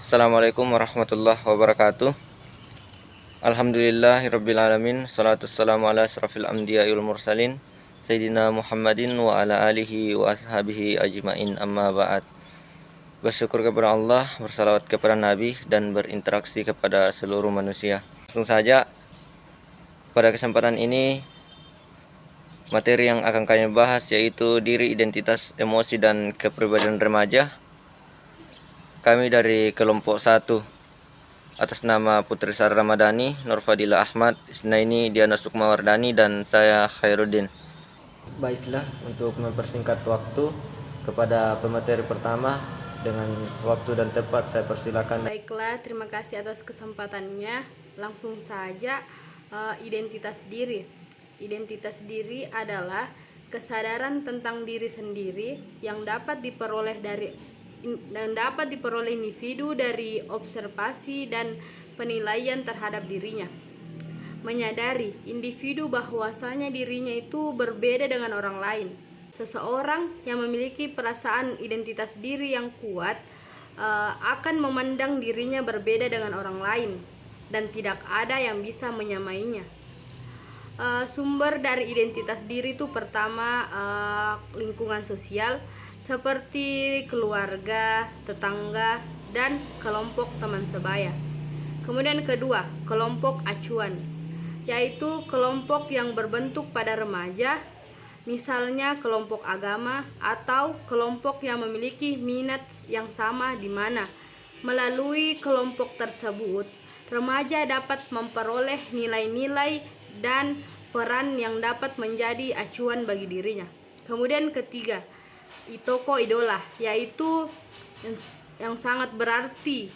Assalamualaikum warahmatullahi wabarakatuh. Alhamdulillahirrabbilalamin. Salatu wassalamu ala asrafil anbiya wal mursalin Sayyidina Muhammadin wa ala alihi wa ashabihi ajma'in, amma ba'd. Bersyukur kepada Allah, bersalawat kepada Nabi, dan berinteraksi kepada seluruh manusia. Langsung saja, pada kesempatan ini materi yang akan kami bahas yaitu diri, identitas, emosi, dan kepribadian remaja. Kami dari kelompok 1 atas nama Putri Sara Ramadhani, Nurfadila Ahmad, Isnaini, Diana Sukmawardani, dan saya Khairuddin. Baiklah, untuk mempersingkat waktu, kepada pemateri pertama dengan waktu dan tempat saya persilakan. Baiklah, terima kasih atas kesempatannya. Langsung saja, identitas diri. Identitas diri adalah kesadaran tentang diri sendiri yang dapat diperoleh individu dari observasi dan penilaian terhadap dirinya. Menyadari individu bahwasanya dirinya itu berbeda dengan orang lain. Seseorang yang memiliki perasaan identitas diri yang kuat akan memandang dirinya berbeda dengan orang lain dan tidak ada yang bisa menyamainya. Sumber dari identitas diri itu pertama lingkungan sosial seperti keluarga, tetangga, dan kelompok teman sebaya. Kemudian kedua, kelompok acuan, yaitu kelompok yang berbentuk pada remaja, misalnya kelompok agama atau kelompok yang memiliki minat yang sama, di mana melalui kelompok tersebut remaja dapat memperoleh nilai-nilai dan peran yang dapat menjadi acuan bagi dirinya. Kemudian ketiga, tokoh idola, yaitu yang sangat berarti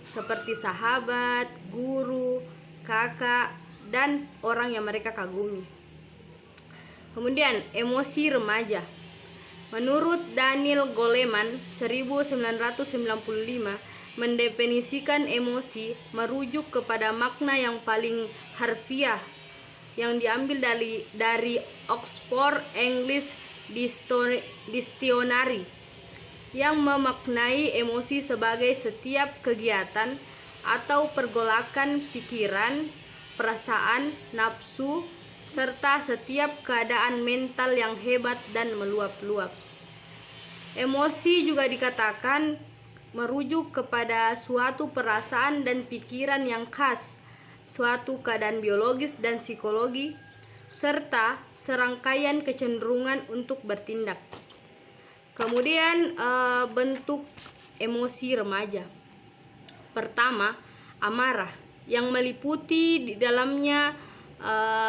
seperti sahabat, guru, kakak, dan orang yang mereka kagumi. Kemudian emosi remaja. Menurut Daniel Goleman 1995 mendefinisikan emosi merujuk kepada makna yang paling harfiah yang diambil dari Oxford English Dictionary, yang memaknai emosi sebagai setiap kegiatan atau pergolakan pikiran, perasaan, nafsu, serta setiap keadaan mental yang hebat dan meluap-luap. Emosi juga dikatakan merujuk kepada suatu perasaan dan pikiran yang khas, suatu keadaan biologis dan psikologi, serta serangkaian kecenderungan untuk bertindak. Kemudian bentuk emosi remaja. Pertama, amarah, yang meliputi di dalamnya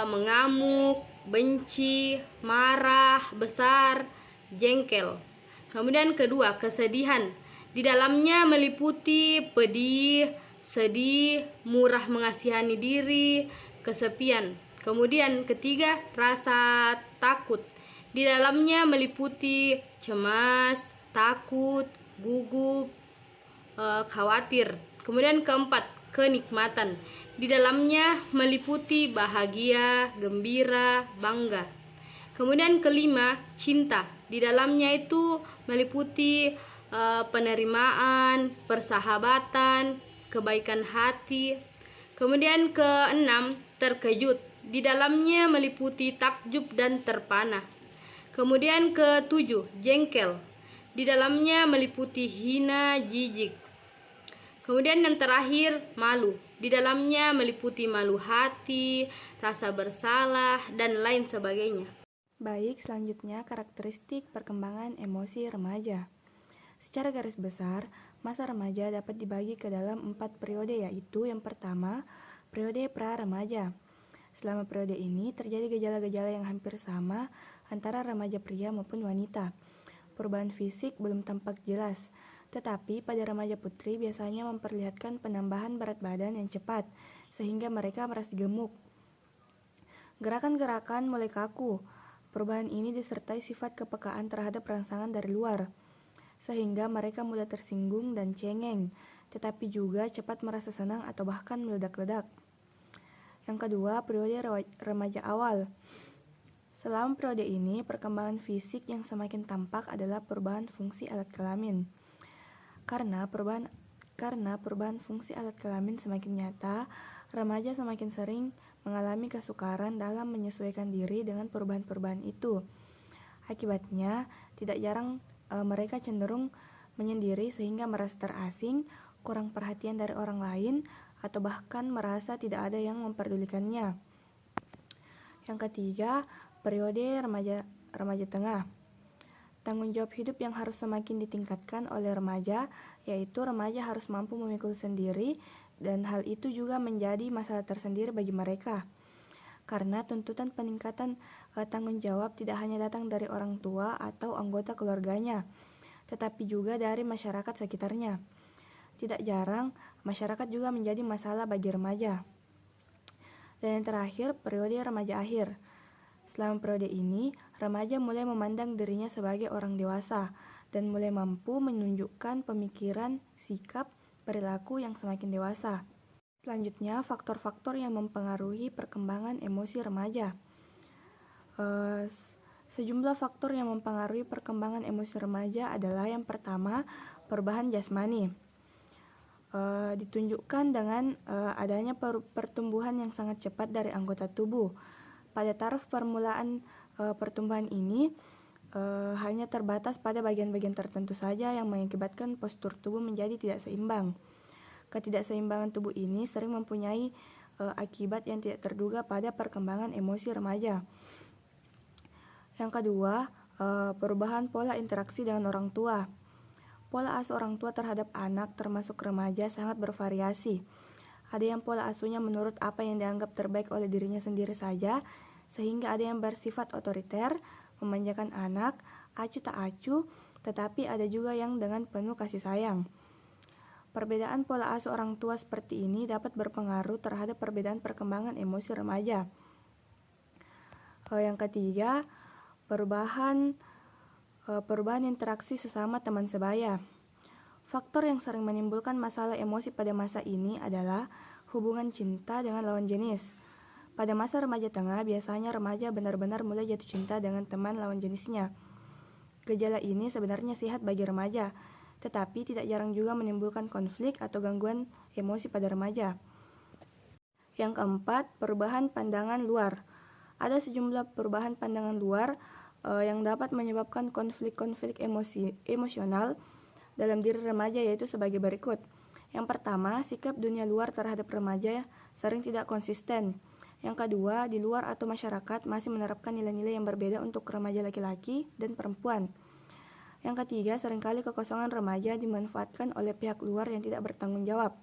mengamuk, benci, marah, besar, jengkel. Kemudian kedua, kesedihan, di dalamnya meliputi pedih, sedih, murah mengasihani diri, kesepian. Kemudian ketiga, rasa takut, di dalamnya meliputi cemas, takut, gugup, khawatir. Kemudian keempat, kenikmatan, di dalamnya meliputi bahagia, gembira, bangga. Kemudian kelima, cinta, di dalamnya itu meliputi penerimaan, persahabatan, kebaikan hati. Kemudian keenam, terkejut, di dalamnya meliputi takjub dan terpana. Kemudian ketujuh, jengkel, di dalamnya meliputi hina, jijik. Kemudian yang terakhir, malu, di dalamnya meliputi malu hati, rasa bersalah, dan lain sebagainya. Baik, selanjutnya karakteristik perkembangan emosi remaja. Secara garis besar, masa remaja dapat dibagi ke dalam 4 periode, yaitu yang pertama, periode pra-remaja. Selama periode ini terjadi gejala-gejala yang hampir sama antara remaja pria maupun wanita. Perubahan fisik belum tampak jelas, tetapi pada remaja putri biasanya memperlihatkan penambahan berat badan yang cepat, sehingga mereka merasa gemuk. Gerakan-gerakan mulai kaku. Perubahan ini disertai sifat kepekaan terhadap rangsangan dari luar, sehingga mereka mudah tersinggung dan cengeng, tetapi juga cepat merasa senang atau bahkan meledak-ledak. Yang kedua, periode remaja awal. Selama periode ini, perkembangan fisik yang semakin tampak adalah perubahan fungsi alat kelamin. Karena perubahan Karena perubahan fungsi alat kelamin semakin nyata, remaja semakin sering mengalami kesukaran dalam menyesuaikan diri dengan perubahan-perubahan itu. Akibatnya, tidak jarang mereka cenderung menyendiri sehingga merasa terasing, kurang perhatian dari orang lain, atau bahkan merasa tidak ada yang memperdulikannya. Yang ketiga, periode remaja tengah. Tanggung jawab hidup yang harus semakin ditingkatkan oleh remaja, yaitu remaja harus mampu memikul sendiri, dan hal itu juga menjadi masalah tersendiri bagi mereka. Karena tuntutan peningkatan tanggung jawab tidak hanya datang dari orang tua atau anggota keluarganya, tetapi juga dari masyarakat sekitarnya. Tidak jarang, masyarakat juga menjadi masalah bagi remaja. Dan yang terakhir, periode remaja akhir. Selama periode ini, remaja mulai memandang dirinya sebagai orang dewasa dan mulai mampu menunjukkan pemikiran, sikap, perilaku yang semakin dewasa. Selanjutnya, faktor-faktor yang mempengaruhi perkembangan emosi remaja. Sejumlah faktor yang mempengaruhi perkembangan emosi remaja adalah yang pertama, perubahan jasmani. Ditunjukkan dengan adanya pertumbuhan yang sangat cepat dari anggota tubuh. Pada taraf permulaan pertumbuhan ini hanya terbatas pada bagian-bagian tertentu saja yang mengakibatkan postur tubuh menjadi tidak seimbang. Ketidakseimbangan tubuh ini sering mempunyai akibat yang tidak terduga pada perkembangan emosi remaja. Yang kedua, perubahan pola interaksi dengan orang tua. Pola asuh orang tua terhadap anak termasuk remaja sangat bervariasi. Ada yang pola asuhnya menurut apa yang dianggap terbaik oleh dirinya sendiri saja, sehingga ada yang bersifat otoriter, memanjakan anak, acuh tak acuh, tetapi ada juga yang dengan penuh kasih sayang. Perbedaan pola asuh orang tua seperti ini dapat berpengaruh terhadap perbedaan perkembangan emosi remaja. Yang ketiga, perubahan interaksi sesama teman sebaya. Faktor yang sering menimbulkan masalah emosi pada masa ini adalah hubungan cinta dengan lawan jenis. Pada masa remaja tengah, biasanya remaja benar-benar mulai jatuh cinta dengan teman lawan jenisnya. Gejala ini sebenarnya sehat bagi remaja, tetapi tidak jarang juga menimbulkan konflik atau gangguan emosi pada remaja. Yang keempat, perubahan pandangan luar. Ada sejumlah perubahan pandangan luar yang dapat menyebabkan konflik-konflik emosional dalam diri remaja, yaitu sebagai berikut. Yang pertama, sikap dunia luar terhadap remaja sering tidak konsisten. Yang kedua, di luar atau masyarakat masih menerapkan nilai-nilai yang berbeda untuk remaja laki-laki dan perempuan. Yang ketiga, seringkali kekosongan remaja dimanfaatkan oleh pihak luar yang tidak bertanggung jawab.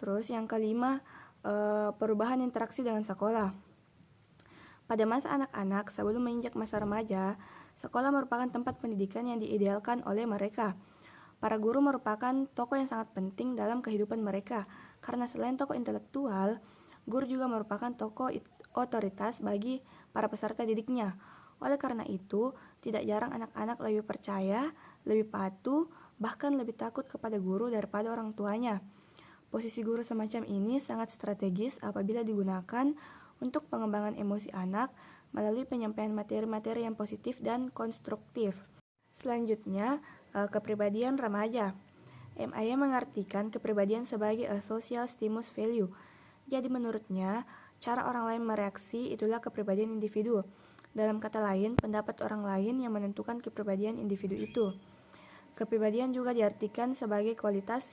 Terus yang kelima, perubahan interaksi dengan sekolah. Pada masa anak-anak sebelum menginjak masa remaja, sekolah merupakan tempat pendidikan yang diidealkan oleh mereka. Para guru merupakan tokoh yang sangat penting dalam kehidupan mereka, karena selain tokoh intelektual, guru juga merupakan tokoh otoritas bagi para peserta didiknya. Oleh karena itu, tidak jarang anak-anak lebih percaya, lebih patuh, bahkan lebih takut kepada guru daripada orang tuanya. Posisi guru semacam ini sangat strategis apabila digunakan untuk pengembangan emosi anak melalui penyampaian materi-materi yang positif dan konstruktif. Selanjutnya, kepribadian remaja. MIA mengartikan kepribadian sebagai a social stimulus value. Jadi menurutnya, cara orang lain mereaksi itulah kepribadian individu. Dalam kata lain, pendapat orang lain yang menentukan kepribadian individu itu. Kepribadian juga diartikan sebagai kualitas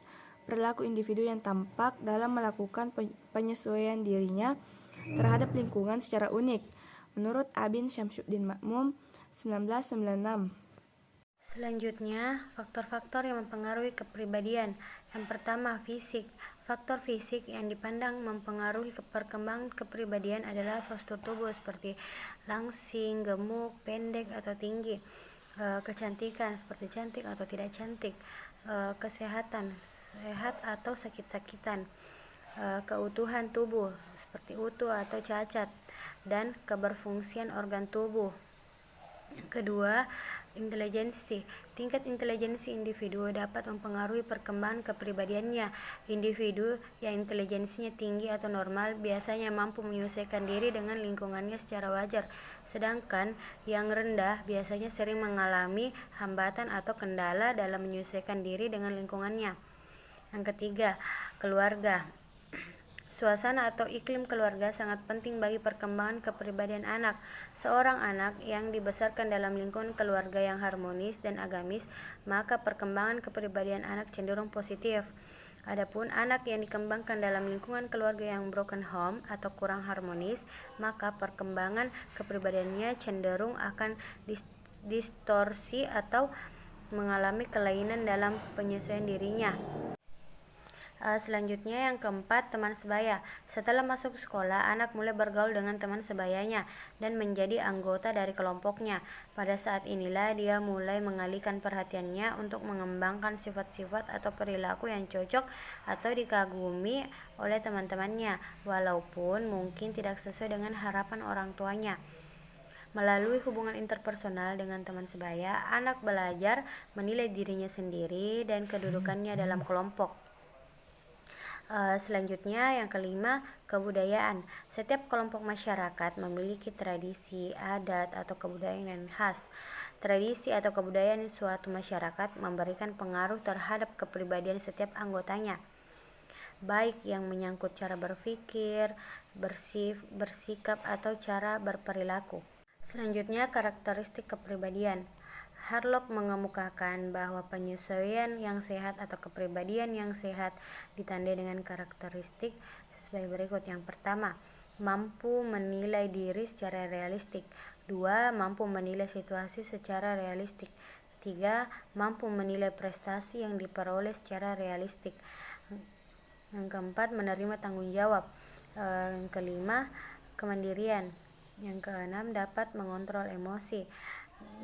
perilaku individu yang tampak dalam melakukan penyesuaian dirinya terhadap lingkungan secara unik, menurut Abin Syamsuddin Makmum 1996. Selanjutnya, faktor-faktor yang mempengaruhi kepribadian. Yang pertama, fisik. Faktor fisik yang dipandang mempengaruhi perkembangan kepribadian adalah postur tubuh seperti langsing, gemuk, pendek atau tinggi, kecantikan seperti cantik atau tidak cantik, kesehatan, sehat atau sakit-sakitan, keutuhan tubuh seperti utuh atau cacat, dan keberfungsian organ tubuh. Kedua, intelijensi. Tingkat intelijensi individu dapat mempengaruhi perkembangan kepribadiannya. Individu yang intelijensinya tinggi atau normal biasanya mampu menyelesaikan diri dengan lingkungannya secara wajar, sedangkan yang rendah biasanya sering mengalami hambatan atau kendala dalam menyelesaikan diri dengan lingkungannya. Yang ketiga, keluarga. Suasana atau iklim keluarga sangat penting bagi perkembangan kepribadian anak. Seorang anak yang dibesarkan dalam lingkungan keluarga yang harmonis dan agamis, maka perkembangan kepribadian anak cenderung positif. Adapun anak yang dikembangkan dalam lingkungan keluarga yang broken home atau kurang harmonis, maka perkembangan kepribadiannya cenderung akan distorsi atau mengalami kelainan dalam penyesuaian dirinya. Selanjutnya yang keempat, teman sebaya. Setelah masuk sekolah, anak mulai bergaul dengan teman sebayanya dan menjadi anggota dari kelompoknya. Pada saat inilah dia mulai mengalihkan perhatiannya untuk mengembangkan sifat-sifat atau perilaku yang cocok atau dikagumi oleh teman-temannya, walaupun mungkin tidak sesuai dengan harapan orang tuanya. Melalui hubungan interpersonal dengan teman sebaya, anak belajar menilai dirinya sendiri dan kedudukannya dalam kelompok. Selanjutnya yang kelima, kebudayaan. Setiap kelompok masyarakat memiliki tradisi, adat, atau kebudayaan yang khas. Tradisi atau kebudayaan suatu masyarakat memberikan pengaruh terhadap kepribadian setiap anggotanya, baik yang menyangkut cara berpikir, bersikap, atau cara berperilaku. Selanjutnya, karakteristik kepribadian. Harlock mengemukakan bahwa penyesuaian yang sehat atau kepribadian yang sehat ditandai dengan karakteristik sebagai berikut. Yang pertama, mampu menilai diri secara realistik. 2. Mampu menilai situasi secara realistik. 3. Mampu menilai prestasi yang diperoleh secara realistik. Yang keempat, menerima tanggung jawab. Yang kelima, kemandirian. Yang keenam, dapat mengontrol emosi.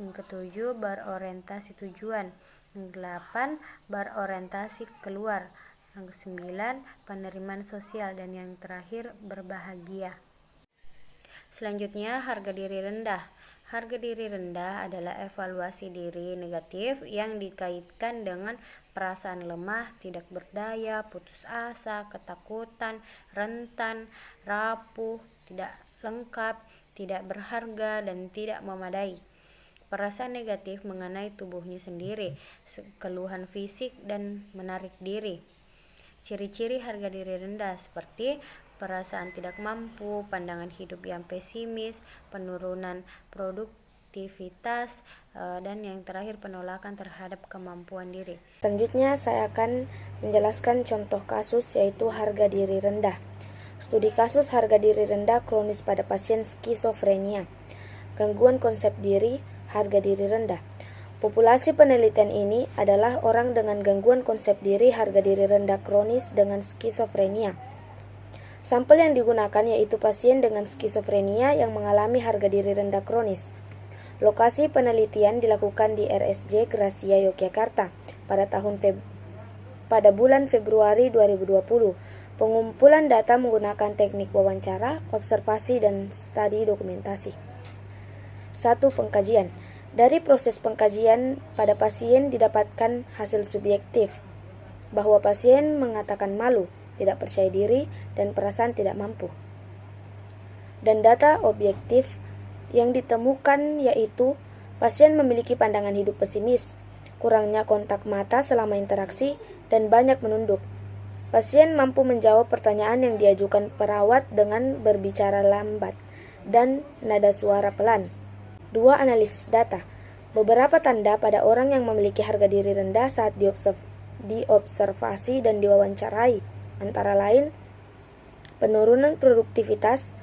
Yang ketujuh, berorientasi tujuan. Yang delapan, berorientasi keluar. Yang kesembilan, penerimaan sosial. Dan yang terakhir, berbahagia. Selanjutnya, harga diri rendah. Harga diri rendah adalah evaluasi diri negatif yang dikaitkan dengan perasaan lemah, tidak berdaya, putus asa, ketakutan, rentan, rapuh, tidak lengkap, tidak berharga, dan tidak memadai. Perasaan negatif mengenai tubuhnya sendiri, keluhan fisik, dan menarik diri. Ciri-ciri harga diri rendah seperti perasaan tidak mampu, pandangan hidup yang pesimis, penurunan produktivitas, dan yang terakhir penolakan terhadap kemampuan diri. Selanjutnya saya akan menjelaskan contoh kasus yaitu harga diri rendah. Studi kasus harga diri rendah kronis pada pasien skizofrenia. Gangguan konsep diri, harga diri rendah. Populasi penelitian ini adalah orang dengan gangguan konsep diri harga diri rendah kronis dengan skizofrenia. Sampel yang digunakan yaitu pasien dengan skizofrenia yang mengalami harga diri rendah kronis. Lokasi penelitian dilakukan di RSJ Gracia Yogyakarta pada bulan Februari 2020. Pengumpulan data menggunakan teknik wawancara, observasi, dan studi dokumentasi. 1. Pengkajian. Dari proses pengkajian pada pasien didapatkan hasil subjektif bahwa pasien mengatakan malu, tidak percaya diri, dan perasaan tidak mampu. Dan data objektif yang ditemukan yaitu pasien memiliki pandangan hidup pesimis, kurangnya kontak mata selama interaksi, dan banyak menunduk. Pasien mampu menjawab pertanyaan yang diajukan perawat dengan berbicara lambat dan nada suara pelan. 2. Analisis data. Beberapa tanda pada orang yang memiliki harga diri rendah saat diobservasi dan diwawancarai, antara lain penurunan produktivitas,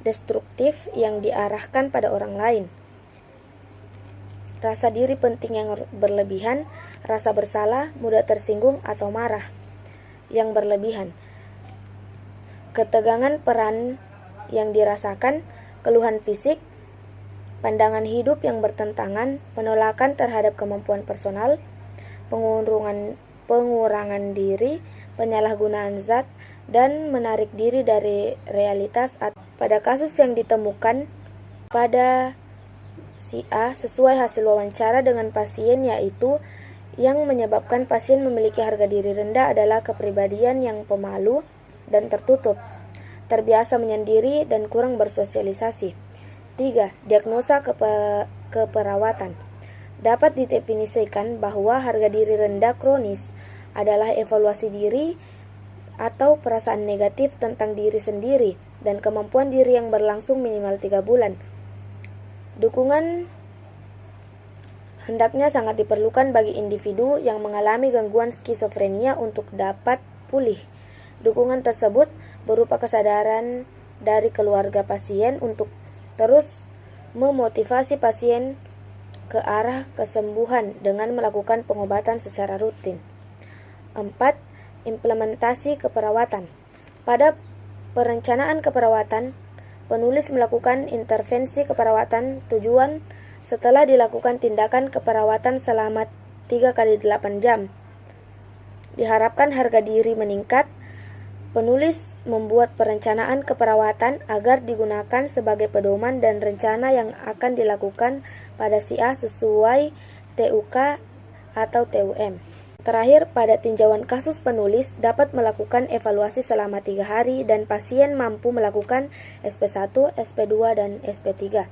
destruktif yang diarahkan pada orang lain, rasa diri penting yang berlebihan, rasa bersalah, mudah tersinggung atau marah yang berlebihan, ketegangan peran yang dirasakan, keluhan fisik, pandangan hidup yang bertentangan, penolakan terhadap kemampuan personal, pengurangan diri, penyalahgunaan zat, dan menarik diri dari realitas. Pada kasus yang ditemukan pada si A sesuai hasil wawancara dengan pasien yaitu yang menyebabkan pasien memiliki harga diri rendah adalah kepribadian yang pemalu dan tertutup, terbiasa menyendiri, dan kurang bersosialisasi. 3. Diagnosa keperawatan. Dapat didefinisikan bahwa harga diri rendah kronis adalah evaluasi diri atau perasaan negatif tentang diri sendiri dan kemampuan diri yang berlangsung minimal 3 bulan. Dukungan hendaknya sangat diperlukan bagi individu yang mengalami gangguan skizofrenia untuk dapat pulih. Dukungan tersebut berupa kesadaran dari keluarga pasien untuk terus memotivasi pasien ke arah kesembuhan dengan melakukan pengobatan secara rutin. 4. Implementasi keperawatan. Pada perencanaan keperawatan, penulis melakukan intervensi keperawatan tujuan setelah dilakukan tindakan keperawatan selama 3x8 jam. Diharapkan harga diri meningkat. Penulis membuat perencanaan keperawatan agar digunakan sebagai pedoman dan rencana yang akan dilakukan pada si A sesuai TUK atau TUM. Terakhir, pada tinjauan kasus penulis dapat melakukan evaluasi selama 3 hari dan pasien mampu melakukan SP1, SP2, dan SP3.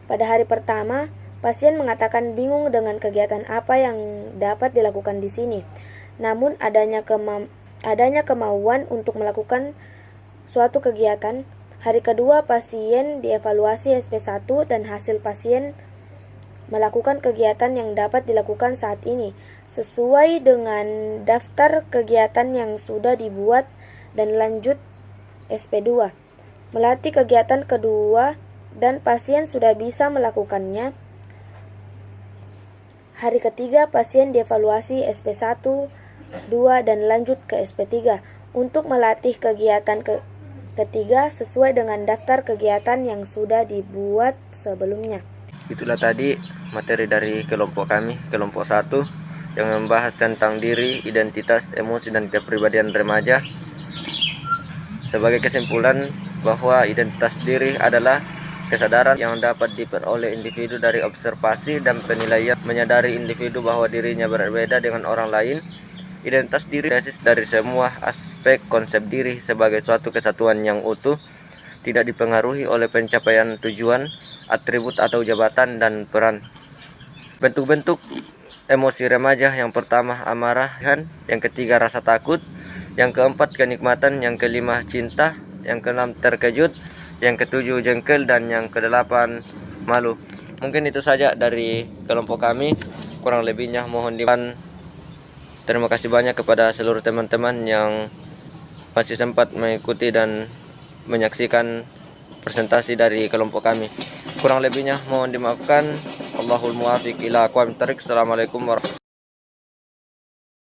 Pada hari pertama, pasien mengatakan bingung dengan kegiatan apa yang dapat dilakukan di sini. Namun adanya kemauan untuk melakukan suatu kegiatan. Hari kedua, pasien dievaluasi SP1 dan hasil pasien melakukan kegiatan yang dapat dilakukan saat ini sesuai dengan daftar kegiatan yang sudah dibuat dan lanjut SP2. Melatih kegiatan kedua dan pasien sudah bisa melakukannya. Hari ketiga, pasien dievaluasi SP1, 2, dan lanjut ke SP3 untuk melatih kegiatan ketiga sesuai dengan daftar kegiatan yang sudah dibuat sebelumnya. Itulah tadi materi dari kelompok kami, kelompok 1, yang membahas tentang diri, identitas, emosi, dan kepribadian remaja. Sebagai kesimpulan bahwa identitas diri adalah kesadaran yang dapat diperoleh individu dari observasi dan penilaian, menyadari individu bahwa dirinya berbeda dengan orang lain. Identitas diri basis dari semua aspek konsep diri sebagai suatu kesatuan yang utuh, tidak dipengaruhi oleh pencapaian tujuan, atribut atau jabatan dan peran. Bentuk-bentuk emosi remaja: yang pertama amarah, yang ketiga rasa takut, yang keempat kenikmatan, yang kelima cinta, yang keenam terkejut, yang ketujuh jengkel, dan yang kedelapan malu. Mungkin itu saja dari kelompok kami, kurang lebihnya mohon dimaafkan. Terima kasih banyak kepada seluruh teman-teman yang masih sempat mengikuti dan menyaksikan presentasi dari kelompok kami. Kurang lebihnya mohon dimaafkan. Allahul muwaffiq ila aqwamit thoriq. Assalamualaikum warahmatullahi wabarakatuh.